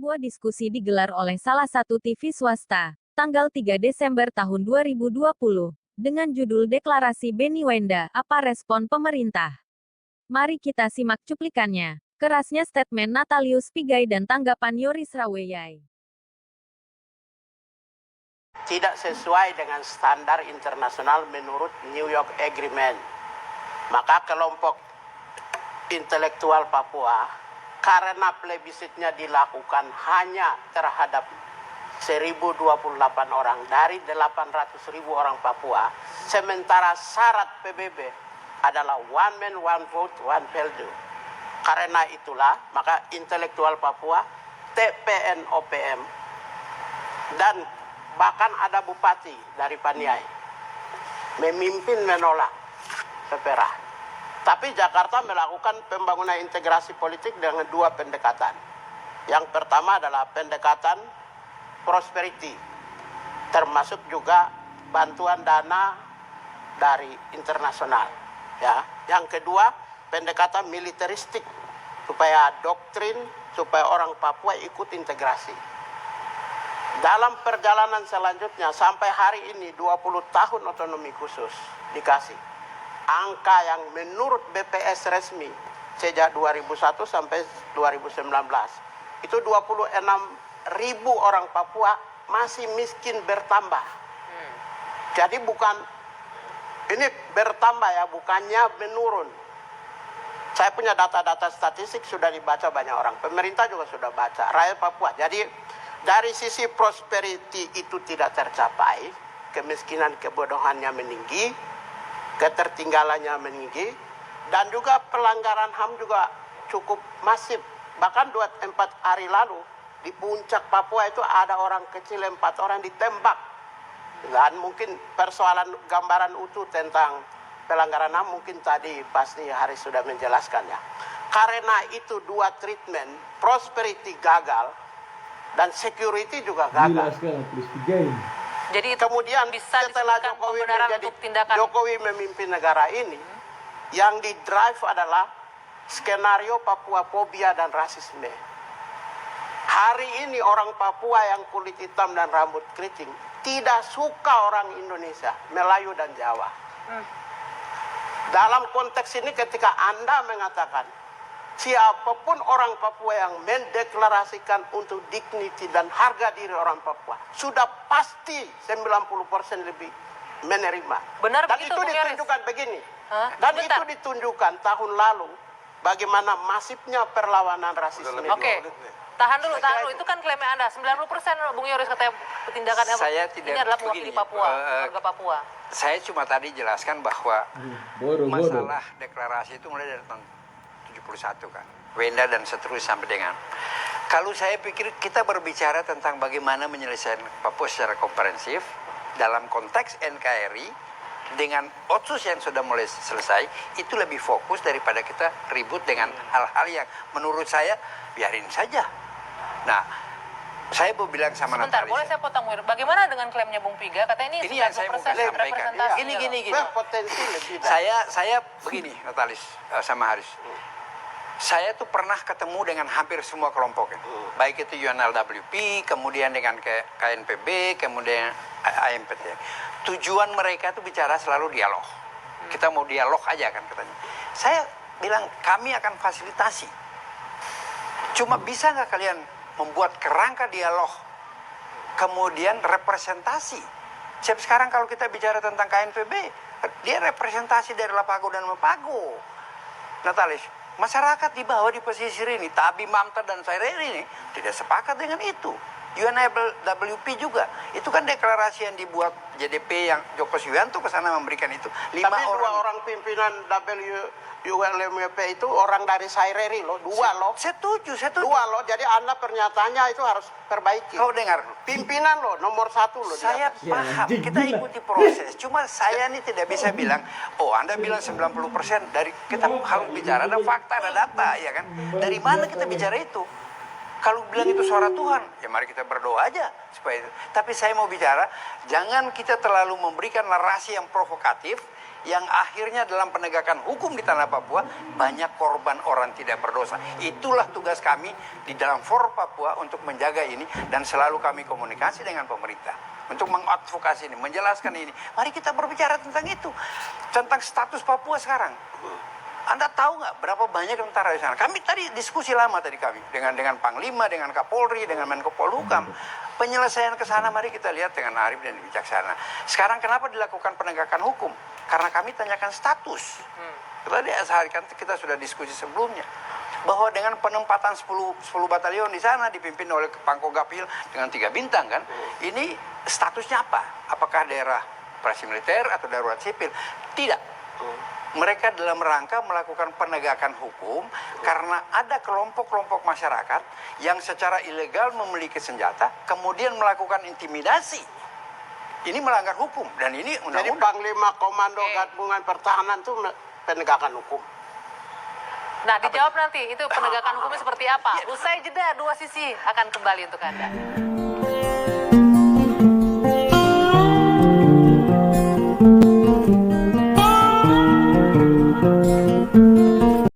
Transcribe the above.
sebuah diskusi digelar oleh salah satu TV swasta, tanggal 3 Desember tahun 2020, dengan judul Deklarasi Beni Wenda, Apa Respon Pemerintah? Mari kita simak cuplikannya. Kerasnya statement Natalius Pigai dan tanggapan Yoris Raweyai. Tidak sesuai dengan standar internasional menurut New York Agreement. Maka kelompok intelektual Papua, karena plebisitnya dilakukan hanya terhadap 1028 orang dari 800.000 orang Papua, sementara syarat PBB adalah one man, one vote, one peldu. Karena itulah, maka intelektual Papua, TPN OPM, dan bahkan ada bupati dari Paniai memimpin menolak PPRA. Tapi Jakarta melakukan pembangunan integrasi politik dengan dua pendekatan. Yang pertama adalah pendekatan prosperity, termasuk juga bantuan dana dari internasional. Ya. Yang kedua, pendekatan militeristik, supaya doktrin, supaya orang Papua ikut integrasi. Dalam perjalanan selanjutnya, sampai hari ini 20 tahun otonomi khusus dikasih. Angka yang menurut BPS resmi sejak 2001 sampai 2019 itu 26.000 orang Papua masih miskin bertambah. Jadi bukan ini bertambah ya, bukannya menurun. Saya punya data-data statistik sudah dibaca banyak orang. Pemerintah juga sudah baca. Rakyat Papua. Jadi dari sisi prosperity itu tidak tercapai, kemiskinan kebodohannya meninggi, ketertinggalannya meninggi, dan juga pelanggaran HAM juga cukup masif. Bahkan 24 hari lalu di puncak Papua itu ada orang kecil 4 orang ditembak. Dan mungkin persoalan gambaran utuh tentang pelanggaran HAM mungkin tadi pasti Haris sudah menjelaskannya. Karena itu dua treatment, prosperity gagal dan security juga gagal. Jadi kemudian bisa setelah Jokowi memimpin negara ini, yang di drive adalah skenario Papua fobia dan rasisme. Hari ini orang Papua yang kulit hitam dan rambut keriting tidak suka orang Indonesia, Melayu dan Jawa. Dalam konteks ini ketika Anda mengatakan siapapun orang Papua yang mendeklarasikan untuk dignity dan harga diri orang Papua, sudah pasti 90% lebih menerima. Benar dan begitu, itu ditunjukkan begini. Dan Bentar. itu ditunjukkan tahun lalu bagaimana masifnya perlawanan rasisme. Oke. Tahan dulu. Itu kan klaim Anda. 90% Bung Yoris katanya tindakan saya ini adalah mewakili Papua, warga Papua. Saya cuma tadi jelaskan bahwa masalah deklarasi itu mulai dari tahun 71 kan, Wenda dan seterusnya sampai dengan. Kalau saya pikir kita berbicara tentang bagaimana menyelesaikan Papua secara komprehensif dalam konteks NKRI dengan otsus yang sudah mulai selesai, itu lebih fokus daripada kita ribut dengan hal-hal yang menurut saya biarin saja. Nah, saya mau bilang sama Sebentar, Natalis. boleh saya potong, Wir? Bagaimana dengan klaimnya Bung Piga? Katanya ini yang saya mau sampaikan. representasi. Gini. Potensi lebih. Saya begini, Natalis sama Haris. Saya tuh pernah ketemu dengan hampir semua kelompok, baik itu UNLWP, kemudian dengan KNPB, kemudian AMPT. Tujuan mereka tuh bicara selalu dialog. Kita mau dialog aja kan katanya. Saya bilang kami akan fasilitasi. Cuma bisa nggak kalian membuat kerangka dialog, kemudian representasi. Siap sekarang kalau kita bicara tentang KNPB, dia representasi dari Lapago dan Mapago. Natalis, masyarakat di bawah di pesisir ini, Tabi, Mamta, dan Saireri ini tidak sepakat dengan itu. UNWP juga, itu kan deklarasi yang dibuat JDP yang Joko Suyanto ke sana memberikan itu. Tapi dua orang pimpinan UNWP itu orang dari Saireri loh, dua Setuju. Dua loh, jadi Anda pernyataannya itu harus perbaiki. Kau dengar, pimpinan loh, nomor 1 loh. saya paham, kita ikuti proses. Cuma saya ini tidak bisa bilang, oh Anda bilang 90% dari kita harus bicara ada fakta, ada data, ya kan? Dari mana kita bicara itu? Kalau bilang itu suara Tuhan, ya mari kita berdoa aja supaya itu. Tapi saya mau bicara, jangan kita terlalu memberikan narasi yang provokatif, yang akhirnya dalam penegakan hukum di tanah Papua banyak korban orang tidak berdosa. Itulah tugas kami di dalam For Papua untuk menjaga ini, dan selalu kami komunikasi dengan pemerintah untuk mengadvokasi ini, menjelaskan ini. Mari kita berbicara tentang itu, tentang status Papua sekarang. Anda tahu nggak berapa banyak tentara di sana? Kami tadi diskusi lama tadi kami dengan Panglima, dengan Kapolri, dengan Menko Polhukam. Penyelesaian ke sana mari kita lihat dengan arif dan bijaksana. Sekarang kenapa dilakukan penegakan hukum? Karena kami tanyakan status. Tadi sehari kan kita sudah diskusi sebelumnya bahwa dengan penempatan 10 batalion di sana dipimpin oleh Pangko Gapil dengan 3 bintang kan, ini statusnya apa? Apakah daerah operasi militer atau darurat sipil? Tidak. Mereka dalam rangka melakukan penegakan hukum karena ada kelompok-kelompok masyarakat yang secara ilegal memiliki senjata kemudian melakukan intimidasi. Ini melanggar hukum dan ini Jadi undang-undang. Panglima Komando Gabungan Pertahanan itu penegakan hukum. Nah, dijawab nanti itu penegakan hukumnya seperti apa. Usai jeda, dua sisi akan kembali untuk Anda.